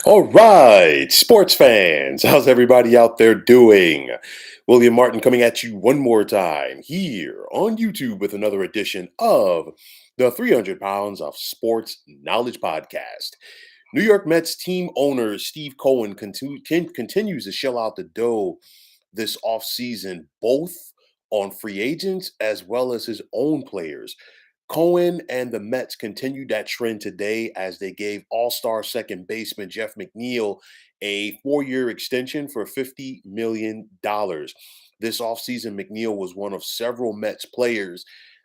All right, sports fans, how's everybody out there doing? William Martin coming at you one more time here on YouTube with another edition of the 300 Pounds of Sports Knowledge Podcast. New York Mets team owner Steve Cohen continues to shell out the dough this offseason, both on free agents as well as his own players. Cohen and the Mets continued that trend today as they gave all-star second baseman Jeff McNeil a 4-year extension for $50 million. This offseason, McNeil was one of several Mets players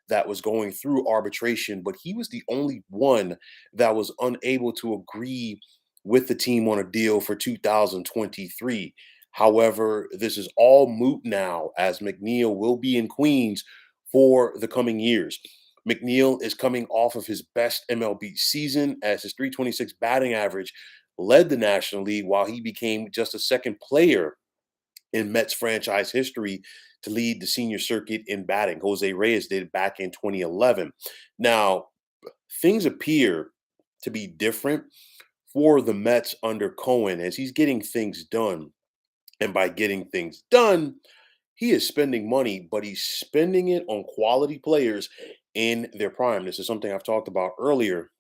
that was going through arbitration, but he was the only one that was unable to agree with the team on a deal for 2023. However, this is all moot now as McNeil will be in Queens for the coming years. McNeil is coming off of his best MLB season as his 326 batting average led the National League while he became just a second player in Mets franchise history to lead the senior circuit in batting. Jose Reyes did it back in 2011. Now, things appear to be different for the Mets under Cohen as he's getting things done. And by getting things done, he is spending money, but he's spending it on quality players in their prime. This is something I've talked about earlier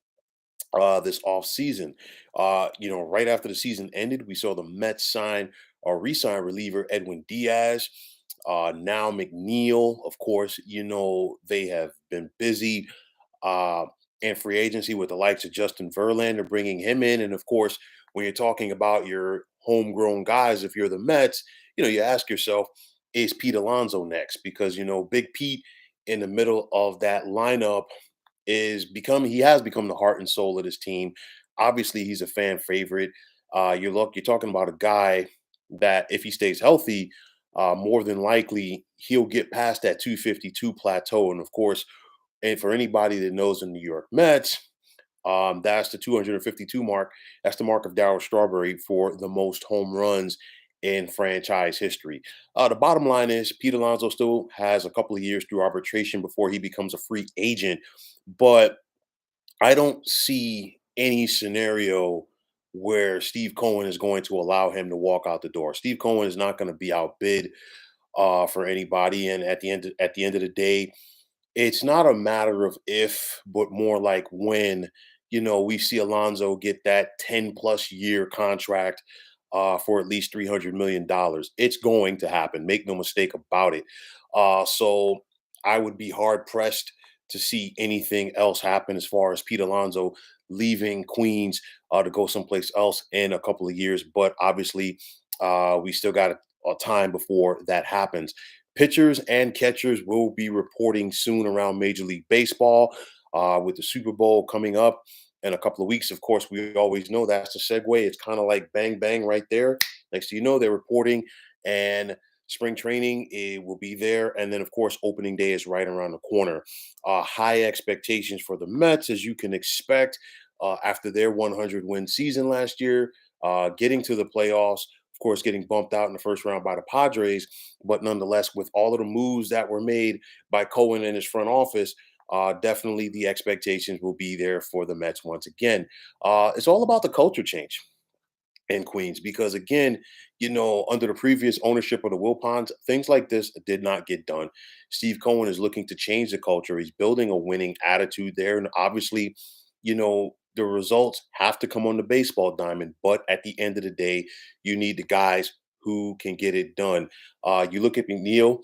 this offseason. Right after the season ended, we saw the Mets sign or re-sign reliever Edwin Diaz. Now McNeil, of course, they have been busy uh, in free agency with the likes of Justin Verlander, bringing him in. And of course, when you're talking about your homegrown guys, if you're the Mets, you ask yourself, is Pete Alonso next? Because, Big Pete in the middle of that lineup he has become the heart and soul of this team. Obviously, he's a fan favorite. You're talking about a guy that if he stays healthy, more than likely he'll get past that 252 plateau. And of course, and for anybody that knows the New York Mets, that's the 252 mark. That's the mark of Darryl Strawberry for the most home runs in franchise history. The bottom line is Pete Alonso still has a couple of years through arbitration before he becomes a free agent, but I don't see any scenario where Steve Cohen is going to allow him to walk out the door. Steve Cohen is not going to be outbid for anybody, and at the end of the day, it's not a matter of if, but more like when. We see Alonso get that 10-plus-year contract for at least $300 million. It's going to happen. Make no mistake about it. So I would be hard pressed to see anything else happen as far as Pete Alonso leaving Queens to go someplace else in a couple of years. But obviously, we still got a time before that happens. Pitchers and catchers will be reporting soon around Major League Baseball with the Super Bowl coming up in a couple of weeks. Of course, we always know that's the segue. It's kind of like bang, bang right there. Next thing you know, they're reporting and spring training will be there. And then, of course, opening day is right around the corner. High expectations for the Mets, as you can expect after their 100-win season last year, getting to the playoffs. Of course, getting bumped out in the first round by the Padres, but nonetheless, with all of the moves that were made by Cohen and his front office, definitely the expectations will be there for the Mets once again. It's all about the culture change in Queens because, again, under the previous ownership of the Wilpons, things like this did not get done. Steve Cohen is looking to change the culture. He's building a winning attitude there. And obviously, the results have to come on the baseball diamond. But at the end of the day, you need the guys who can get it done. You look at McNeil,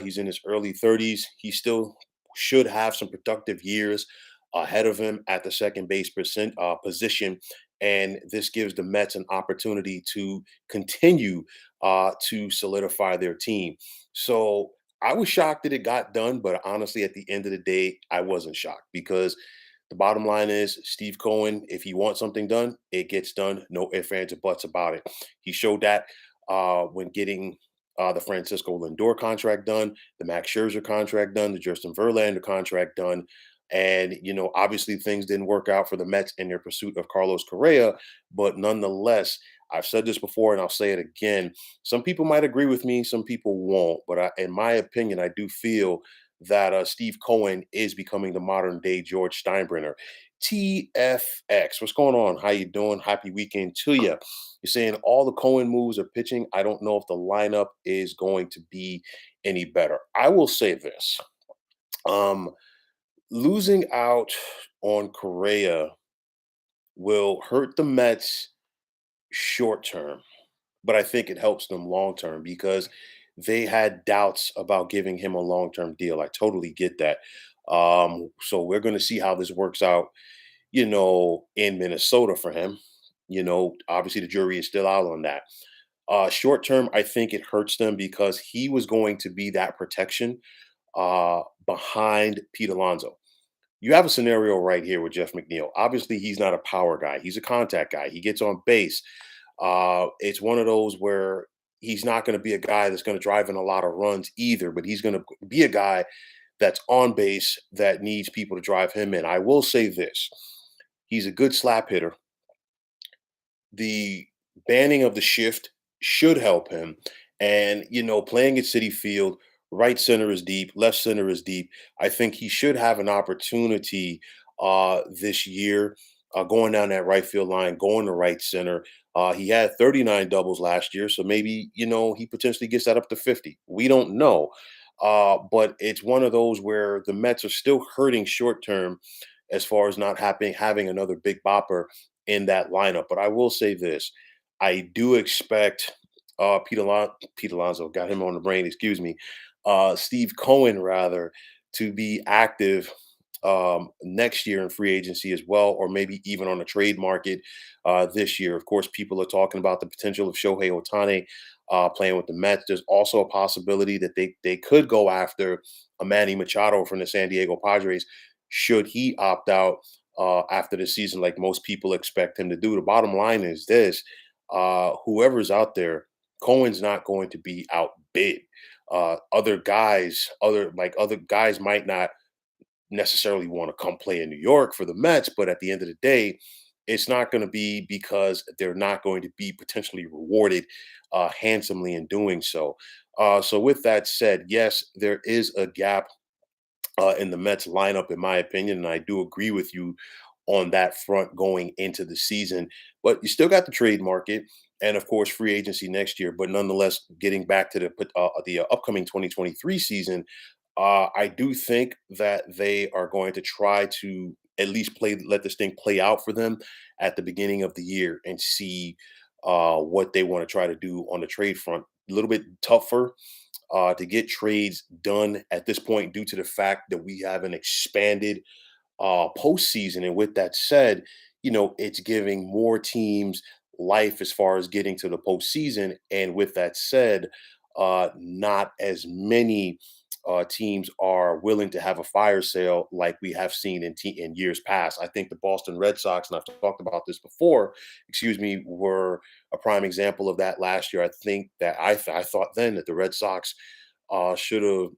he's in his early 30s. He still should have some productive years ahead of him at the second base position. And this gives the Mets an opportunity to continue to solidify their team. So I was shocked that it got done, but honestly, at the end of the day, I wasn't shocked because the bottom line is Steve Cohen, if he wants something done, it gets done. No ifs, ands, or buts about it. He showed that when getting the Francisco Lindor contract done, the Max Scherzer contract done, the Justin Verlander contract done. And, obviously things didn't work out for the Mets in their pursuit of Carlos Correa. But nonetheless, I've said this before and I'll say it again. Some people might agree with me, some people won't. But in my opinion, I do feel that Steve Cohen is becoming the modern day George Steinbrenner. TFX. What's going on? How you doing? Happy weekend to you. You're saying all the Cohen moves are pitching. I don't know if the lineup is going to be any better. I will say this. Um, Losing out on Correa will hurt the Mets short term, but I think it helps them long term because they had doubts about giving him a long term deal. I totally get that. So we're going to see how this works out, in Minnesota for him. Obviously the jury is still out on that. Short term, I think it hurts them because he was going to be that protection behind Pete Alonso. You have a scenario right here with Jeff McNeil. Obviously, he's not a power guy. He's a contact guy. He gets on base. It's one of those where he's not going to be a guy that's going to drive in a lot of runs either, but he's going to be a guy that's on base that needs people to drive him in. I will say this. He's a good slap hitter. The banning of the shift should help him. And, playing at City Field, right center is deep, left center is deep. I think he should have an opportunity this year going down that right field line, going to right center. He had 39 doubles last year, so maybe, he potentially gets that up to 50. We don't know. But it's one of those where the Mets are still hurting short term as far as not having another big bopper in that lineup. But I will say this: I do expect Pete Alonso, got him on the brain. Excuse me, Steve Cohen rather, to be active next year in free agency as well, or maybe even on the trade market this year. Of course, people are talking about the potential of Shohei Ohtani playing with the Mets. There's also a possibility that they could go after a Manny Machado from the San Diego Padres should he opt out after the season, like most people expect him to do. The bottom line is this: whoever's out there, Cohen's not going to be outbid. Other guys might not necessarily want to come play in New York for the Mets, but at the end of the day, it's not going to be because they're not going to be potentially rewarded handsomely in doing so. So, with that said, yes, there is a gap in the Mets lineup, in my opinion. And I do agree with you on that front going into the season. But you still got the trade market and, of course, free agency next year. But nonetheless, getting back to the upcoming 2023 season, I do think that they are going to try to at least let this thing play out for them at the beginning of the year and see what they want to try to do on the trade front. A little bit tougher to get trades done at this point due to the fact that we have an expanded postseason. And with that said, it's giving more teams life as far as getting to the postseason. And with that said, not as many teams are willing to have a fire sale like we have seen in years past. I think the Boston Red Sox, and I've talked about this before, excuse me, were a prime example of that last year. I think that I thought then that the Red Sox should have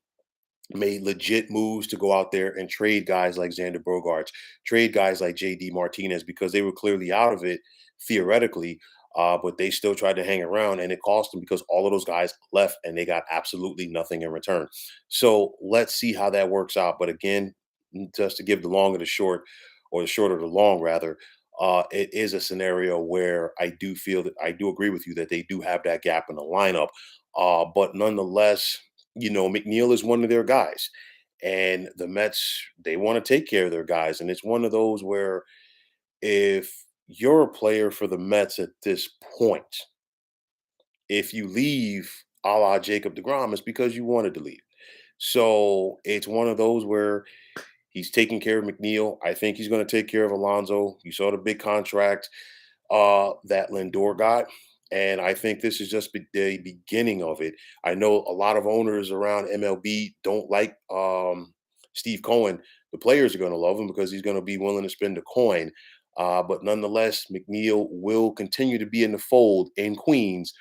made legit moves to go out there and trade guys like Xander Bogaerts, trade guys like JD Martinez because they were clearly out of it theoretically, but they still tried to hang around and it cost them because all of those guys left and they got absolutely nothing in return. So let's see how that works out. But again, just to give the long and the short, or the short or the long rather, it is a scenario where I do feel that I do agree with you that they do have that gap in the lineup. But nonetheless, McNeil is one of their guys. And the Mets, they want to take care of their guys. And it's one of those where if you're a player for the Mets at this point, if you leave a la Jacob DeGrom, it's because you wanted to leave. So it's one of those where he's taking care of McNeil. I think he's going to take care of Alonso. You saw the big contract that Lindor got. And I think this is just the beginning of it. I know a lot of owners around MLB don't like Steve Cohen. The players are going to love him because he's going to be willing to spend a coin. But nonetheless, McNeil will continue to be in the fold in Queens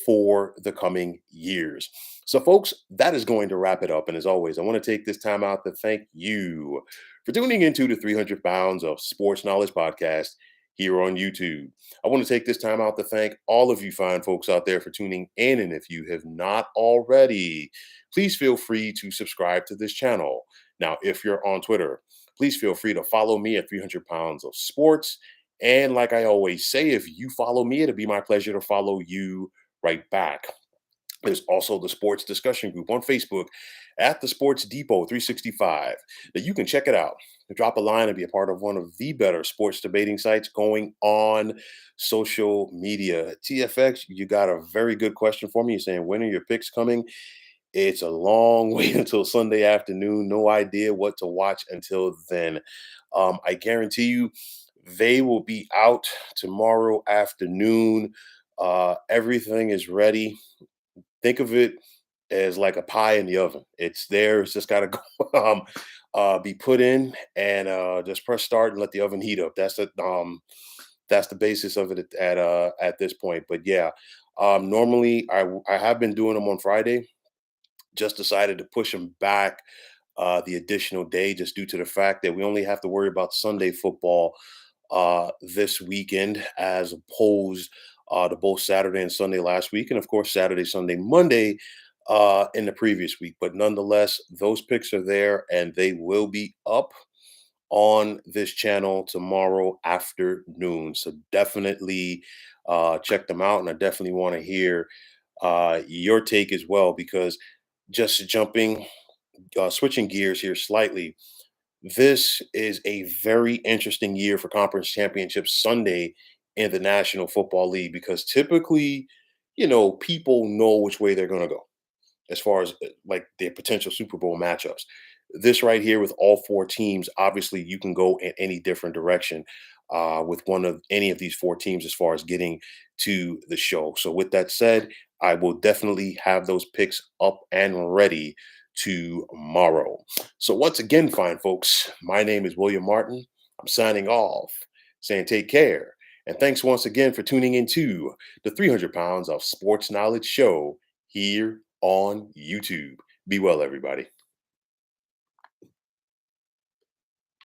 for the coming years. So, folks, that is going to wrap it up. And as always, I want to take this time out to thank you for tuning into the 300 Pounds of Sports Knowledge podcast here on YouTube. I want to take this time out to thank all of you fine folks out there for tuning in. And if you have not already, please feel free to subscribe to this channel. Now, if you're on Twitter, please feel free to follow me at 300 Pounds of Sports. And like I always say, if you follow me, it'll be my pleasure to follow you right back. There's also the sports discussion group on Facebook at the Sports Depot 365 that you can check it out. Drop a line and be a part of one of the better sports debating sites going on social media. TFX, you got a very good question for me. You're saying, when are your picks coming? It's a long wait until Sunday afternoon. No idea what to watch until then. I guarantee you they will be out tomorrow afternoon. Everything is ready. Think of it as like a pie in the oven. It's there. It's just got to go, be put in and just press start and let the oven heat up. That's the basis of it at this point. But yeah, normally I have been doing them on Friday. Just decided to push them back the additional day just due to the fact that we only have to worry about Sunday football this weekend as opposed to both Saturday and Sunday last week, and of course Saturday, Sunday, Monday in the previous week. But nonetheless, those picks are there, and they will be up on this channel tomorrow afternoon. So definitely check them out, and I definitely want to hear your take as well because just switching gears here slightly, this is a very interesting year for conference championships Sunday in the National Football League because typically, people know which way they're going to go as far as like their potential Super Bowl matchups. This right here with all four teams, obviously you can go in any different direction with one of any of these four teams as far as getting to the show. So with that said, I will definitely have those picks up and ready tomorrow. So once again, fine folks, my name is William Martin. I'm signing off, saying take care. And thanks once again for tuning into the 300 Pounds of Sports Knowledge show here on YouTube. Be well, everybody.